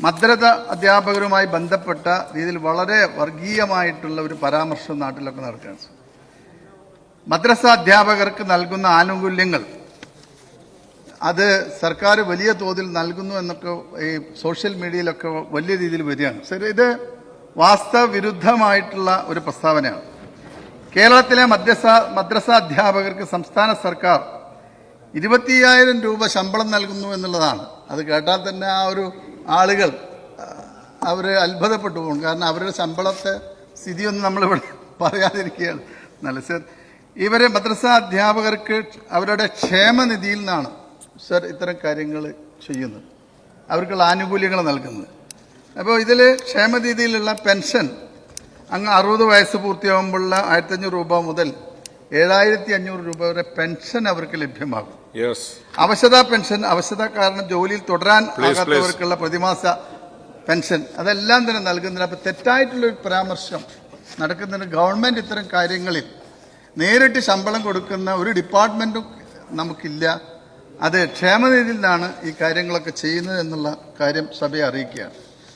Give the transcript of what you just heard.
മദ്രസ അധ്യാപകരുമായി ബന്ധപ്പെട്ട രീതിയിൽ വളരെ വർഗീയമായിട്ടുള്ള ഒരു പരാമർശം നാട്ടിലൊക്കെ നടക്കുകയാണ്. മദ്രസ അധ്യാപകർക്ക് നൽകുന്ന ആനുകൂല്യങ്ങൾ അത് സർക്കാർ വലിയ തോതിൽ നൽകുന്നു എന്നൊക്കെ ഈ സോഷ്യൽ മീഡിയയിലൊക്കെ വലിയ രീതിയിൽ വരികയാണ്. ശരി, ഇത് വാസ്തവവിരുദ്ധമായിട്ടുള്ള ഒരു പ്രസ്താവനയാണ്. കേരളത്തിലെ മദ്രസ അധ്യാപകർക്ക് സംസ്ഥാന സർക്കാർ 25,000 രൂപ ശമ്പളം നൽകുന്നു എന്നുള്ളതാണ്. അത് കേട്ടാൽ തന്നെ ആ ഒരു ആളുകൾ അവർ അത്ഭുതപ്പെട്ടു പോകും. കാരണം അവരുടെ ശമ്പളത്തെ സ്ഥിതിയൊന്നും നമ്മളിവിടെ പറയാതിരിക്കുകയാണ് നല്ല. സർ, ഇവരെ മദ്രസ അധ്യാപകർക്ക് അവരുടെ ക്ഷേമനിധിയിൽ നിന്നാണ് സർ ഇത്തരം കാര്യങ്ങൾ ചെയ്യുന്നത്, അവർക്കുള്ള ആനുകൂല്യങ്ങൾ നൽകുന്നത്. അപ്പോൾ ഇതിൽ ക്ഷേമനിധിയിലുള്ള പെൻഷൻ അങ്ങ് 60 വയസ്സ് പൂർത്തിയാകുമ്പോഴുള്ള 1,500 രൂപ മുതൽ 7,500 രൂപ വരെ പെൻഷൻ അവർക്ക് ലഭ്യമാകും. അവശതാ പെൻഷൻ, അവശത കാരണം ജോലിയിൽ തുടരാൻ ആകാത്തവർക്കുള്ള പ്രതിമാസ പെൻഷൻ, അതെല്ലാം തന്നെ നൽകുന്നില്ല. അപ്പോൾ തെറ്റായിട്ടുള്ളൊരു പരാമർശം നടക്കുന്നതിന് ഗവൺമെന്റ് ഇത്തരം കാര്യങ്ങളിൽ നേരിട്ട് ശമ്പളം കൊടുക്കുന്ന ഒരു ഡിപ്പാർട്ട്മെന്റും നമുക്കില്ല. അത് ക്ഷേമനിധിയിൽ നിന്നാണ് ഈ കാര്യങ്ങളൊക്കെ ചെയ്യുന്നത് എന്നുള്ള കാര്യം സഭയെ അറിയിക്കുകയാണ്.